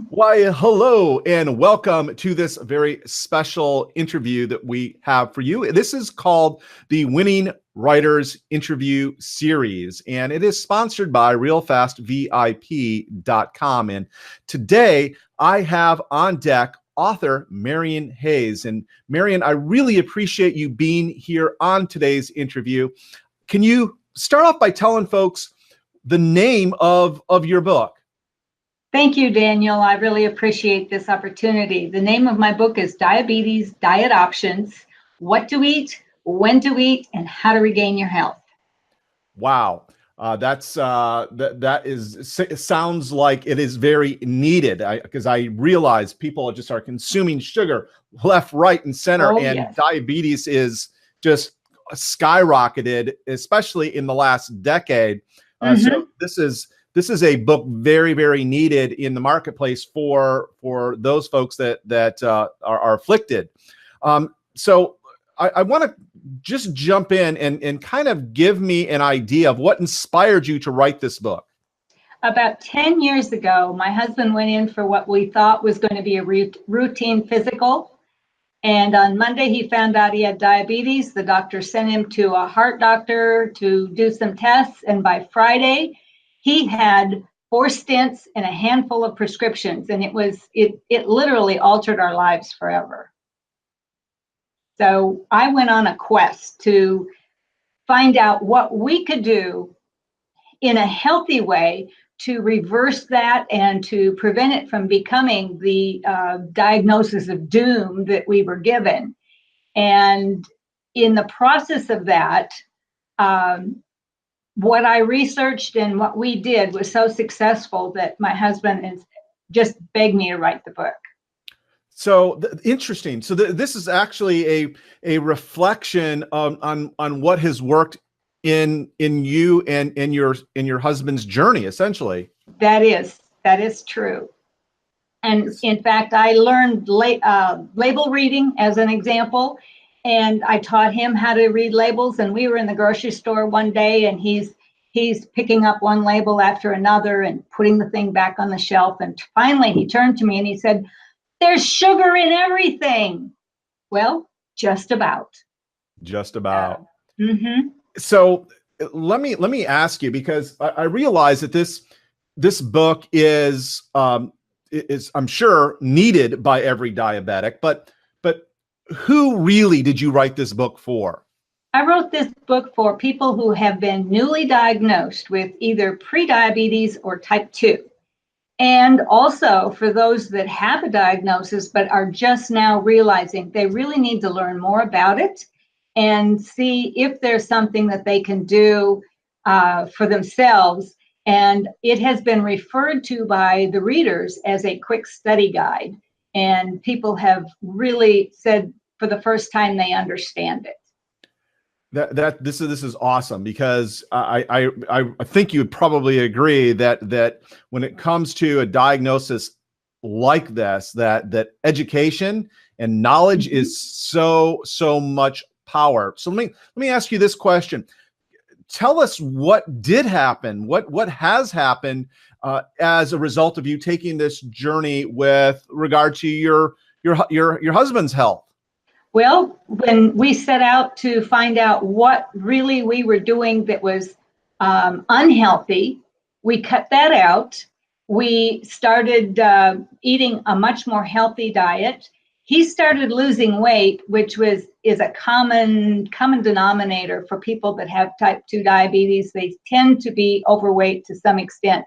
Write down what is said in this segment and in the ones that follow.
Why, hello, and welcome to this very special interview that we have for you. This is called the Winning Writers Interview Series, and it is sponsored by RealFastVIP.com. And today I have on deck author Marian Hayes. And Marian, I really appreciate you being here on today's interview. Can you start off by telling folks the name of your book? Thank you, Daniel. I really appreciate this opportunity. The name of my book is Diabetes Diet Options: What to Eat, When to Eat, and How to Regain Your Health. Wow. It sounds like it is very needed, because I realize people just are consuming sugar left, right, and center, and yes. Diabetes is just skyrocketed, especially in the last decade. So this is a book very, very needed in the marketplace for those folks that are afflicted. So I want to just jump in and kind of give me an idea of what inspired you to write this book. About 10 years ago, my husband went in for what we thought was going to be a routine physical. And on Monday, he found out he had diabetes. The doctor sent him to a heart doctor to do some tests. And by Friday, he had 4 stents and a handful of prescriptions. And it literally altered our lives forever. So I went on a quest to find out what we could do in a healthy way to reverse that and to prevent it from becoming the diagnosis of doom that we were given. And in the process of that, what I researched and what we did was so successful that my husband just begged me to write the book. So interesting. So this is actually a reflection on what has worked in you and in your husband's journey, essentially. That is true. And in fact, I learned label reading as an example, and I taught him how to read labels. And we were in the grocery store one day, and he's picking up one label after another and putting the thing back on the shelf. And finally, he turned to me and he said, "There's sugar in everything." Well, just about. Just about. So let me ask you, because I realize that this book is I'm sure needed by every diabetic, but who really did you write this book for? I wrote this book for people who have been newly diagnosed with either prediabetes or type 2. And also for those that have a diagnosis but are just now realizing they really need to learn more about it and see if there's something that they can do for themselves. And it has been referred to by the readers as a quick study guide. And people have really said for the first time they understand it. This is awesome, because I think you would probably agree that when it comes to a diagnosis like this, that education and knowledge is so much power. So let me ask you this question. Tell us what did happen, what has happened as a result of you taking this journey with regard to your husband's health. Well, when we set out to find out what really we were doing that was unhealthy, we cut that out. We started eating a much more healthy diet. He started losing weight, which is a common denominator for people that have type 2 diabetes. They tend to be overweight to some extent.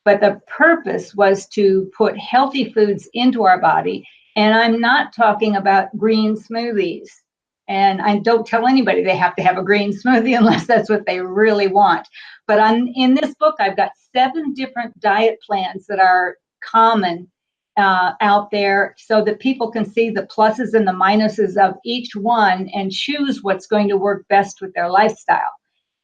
But the purpose was to put healthy foods into our body. And I'm not talking about green smoothies. And I don't tell anybody they have to have a green smoothie unless that's what they really want. But in this book, I've got 7 different diet plans that are common out there so that people can see the pluses and the minuses of each one and choose what's going to work best with their lifestyle.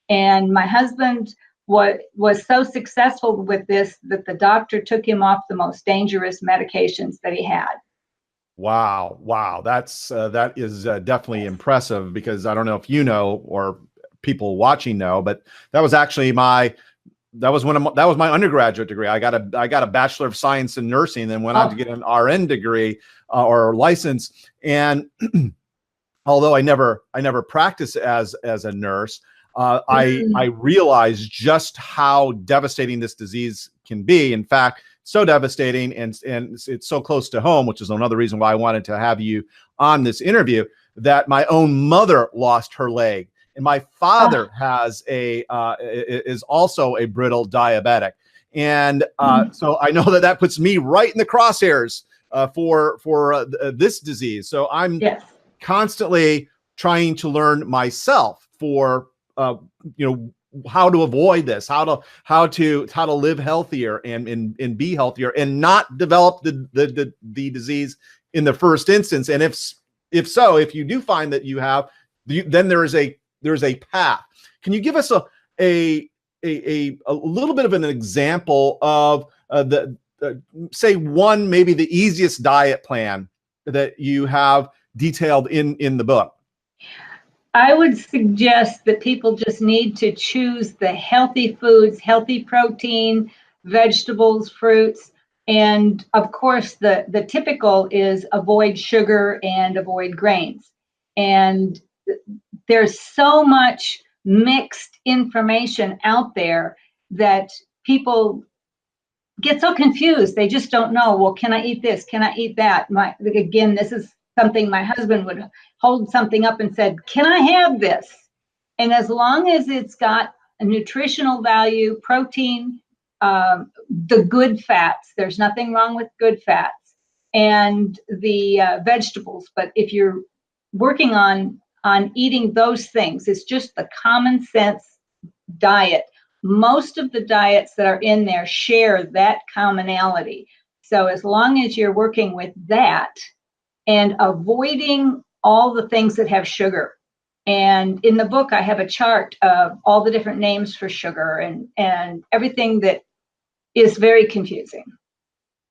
And my husband was so successful with this that the doctor took him off the most dangerous medications that he had. Wow. That is definitely impressive, because I don't know if you know or people watching know, but that was actually my that was that was my undergraduate degree. I got a Bachelor of Science in Nursing, then went on to get an RN degree or license. And although I never practiced as a nurse, I realized just how devastating this disease can be. In fact, so devastating, and it's so close to home, which is another reason why I wanted to have you on this interview, that my own mother lost her leg, and my father is also a brittle diabetic. And so I know that puts me right in the crosshairs for this disease. So I'm constantly trying to learn myself for how to avoid this, how to live healthier and be healthier and not develop the disease in the first instance. And if you do find that you have, then there's a path. Can you give us a little bit of an example of say one, maybe the easiest diet plan that you have detailed in the book? I would suggest that people just need to choose the healthy foods, healthy protein, vegetables, fruits, and of course the typical is avoid sugar and avoid grains. And there's so much mixed information out there that people get so confused. They just don't know, well, can I eat this? Can I eat that? Again, this is something my husband would hold something up and said, can I have this? And as long as it's got a nutritional value, protein, the good fats, there's nothing wrong with good fats, and the vegetables. But if you're working on eating those things, it's just the common sense diet. Most of the diets that are in there share that commonality. So as long as you're working with that and avoiding all the things that have sugar. And in the book, I have a chart of all the different names for sugar and everything that is very confusing.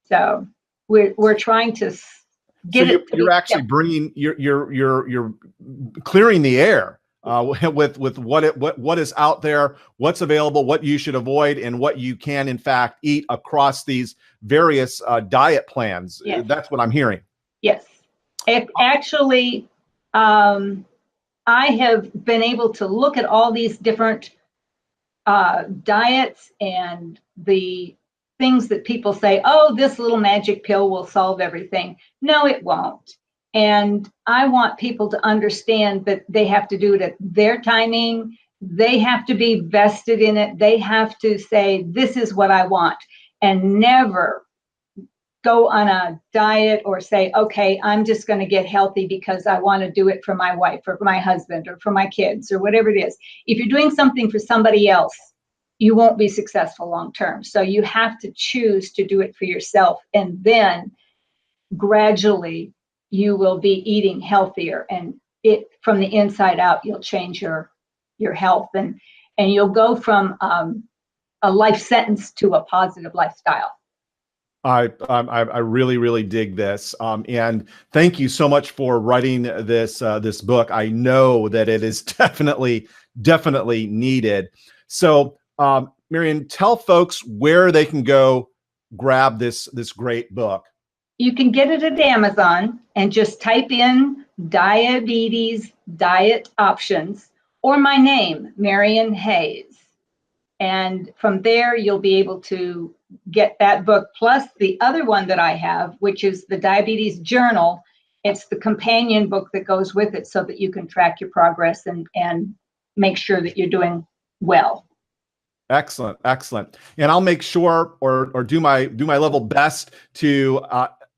So we're trying to get it. So you're actually bringing you're clearing the air with what is out there, what's available, what you should avoid, and what you can in fact eat across these various diet plans. Yes. That's what I'm hearing. Yes. Actually, I have been able to look at all these different diets and the things that people say, oh, this little magic pill will solve everything. No, it won't. And I want people to understand that they have to do it at their timing. They have to be vested in it. They have to say, this is what I want, and never go on a diet or say, okay, I'm just going to get healthy because I want to do it for my wife or for my husband or for my kids or whatever it is. If you're doing something for somebody else, you won't be successful long term. So you have to choose to do it for yourself, and then gradually you will be eating healthier, and it from the inside out, you'll change your health, and you'll go from a life sentence to a positive lifestyle. I really dig this, and thank you so much for writing this book. I know that it is definitely needed. So, Marian, tell folks where they can go grab this great book. You can get it at Amazon and just type in diabetes diet options or my name, Marian Hayes. And from there, you'll be able to get that book, plus the other one that I have, which is the Diabetes Journal. It's the companion book that goes with it so that you can track your progress and make sure that you're doing well. Excellent. And I'll make sure or do my level best to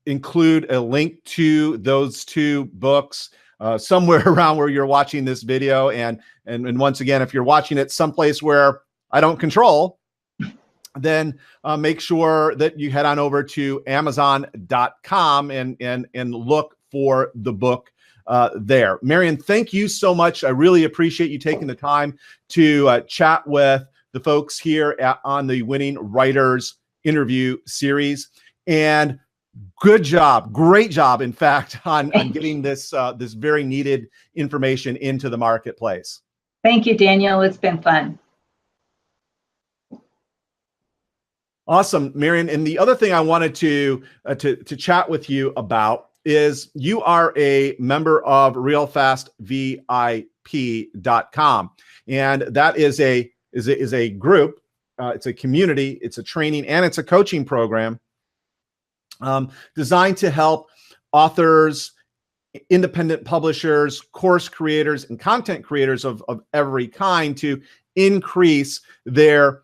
include a link to those two books somewhere around where you're watching this video. And once again, if you're watching it someplace where I don't control, then make sure that you head on over to Amazon.com and look for the book there. Marian, thank you so much. I really appreciate you taking the time to chat with the folks here on the Winning Writers interview series. And great job, in fact, on getting this very needed information into the marketplace. Thank you, Daniel. It's been fun. Awesome, Marian. And the other thing I wanted to chat with you about is you are a member of RealFastVIP.com, and that is a group. It's a community. It's a training and it's a coaching program designed to help authors, independent publishers, course creators, and content creators of every kind to increase their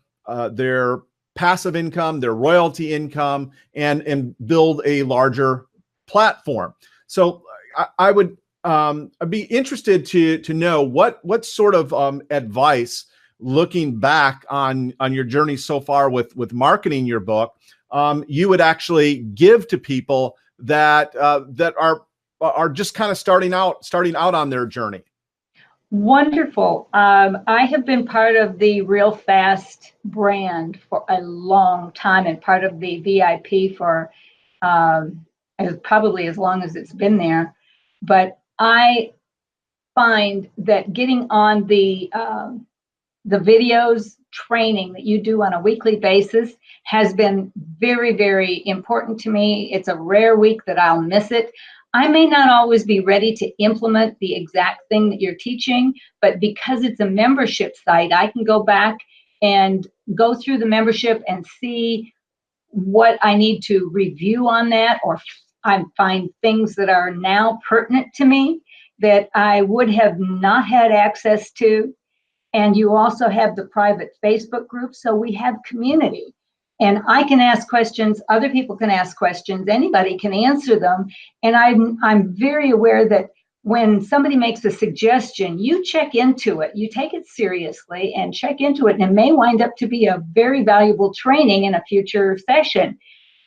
passive income, their royalty income, and build a larger platform. So I would I'd be interested to know what sort of advice, looking back on your journey so far with marketing your book, you would actually give to people that that are just kind of starting out on their journey. Wonderful. I have been part of the Real Fast brand for a long time and part of the VIP for probably as long as it's been there. But I find that getting on the videos training that you do on a weekly basis has been very, very important to me. It's a rare week that I'll miss it. I may not always be ready to implement the exact thing that you're teaching, but because it's a membership site, I can go back and go through the membership and see what I need to review on that, or I find things that are now pertinent to me that I would have not had access to. And you also have the private Facebook group, so we have community. And I can ask questions, other people can ask questions, anybody can answer them. And I'm very aware that when somebody makes a suggestion, you check into it, you take it seriously and check into it, and it may wind up to be a very valuable training in a future session.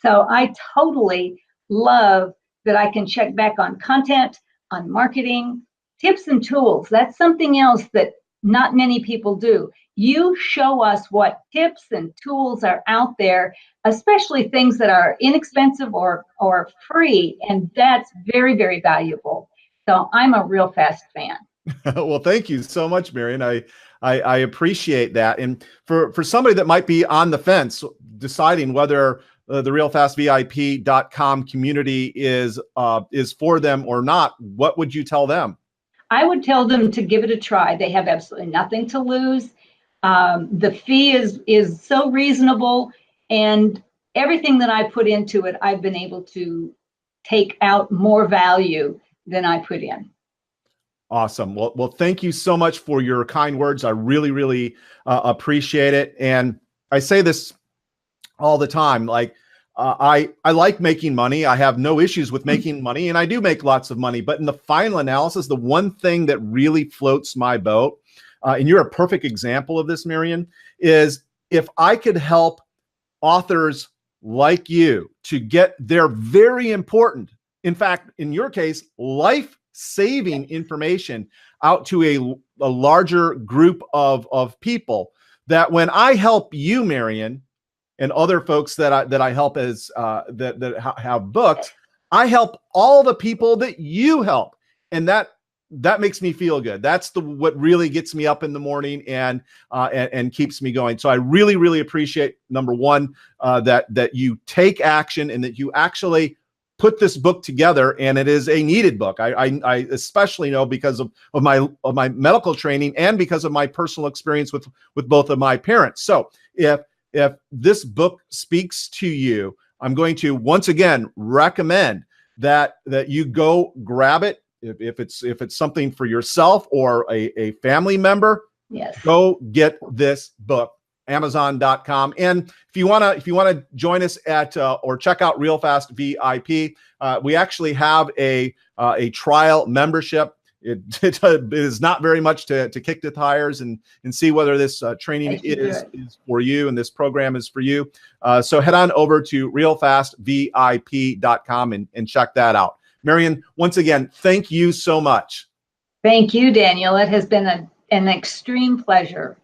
So I totally love that I can check back on content, on marketing, tips and tools. That's something else that not many people do. You show us what tips and tools are out there, especially things that are inexpensive or free, and that's very, very valuable. So I'm a Real Fast fan. Well, thank you so much, Marian. I appreciate that. And for somebody that might be on the fence, deciding whether the RealFastVIP.com community is for them or not, what would you tell them? I would tell them to give it a try. They have absolutely nothing to lose. The fee is so reasonable, and everything that I put into it, I've been able to take out more value than I put in. Awesome. Well, thank you so much for your kind words. I really, really appreciate it. And I say this all the time, like, I like making money. I have no issues with making money, and I do make lots of money. But in the final analysis, the one thing that really floats my boat, and you're a perfect example of this, Marian, is if I could help authors like you to get their very important, in fact, in your case, life-saving information out to a larger group of people, that when I help you, Marian, and other folks that I help as that have books, I help all the people that you help, and that makes me feel good. That's what really gets me up in the morning and keeps me going. So I really, really appreciate, number one, that you take action and that you actually put this book together, and it is a needed book. I especially know because of my medical training and because of my personal experience with both of my parents. So if this book speaks to you, I'm going to once again recommend that you go grab it. If it's something for yourself or a family member, yes, go get this book. Amazon.com. And if you wanna join us at or check out Real Fast VIP, we actually have a trial membership. It is not very much to kick the tires and see whether this training is for you and this program is for you. So head on over to RealFastVIP.com and check that out. Marian, once again, thank you so much. Thank you, Daniel. It has been an extreme pleasure.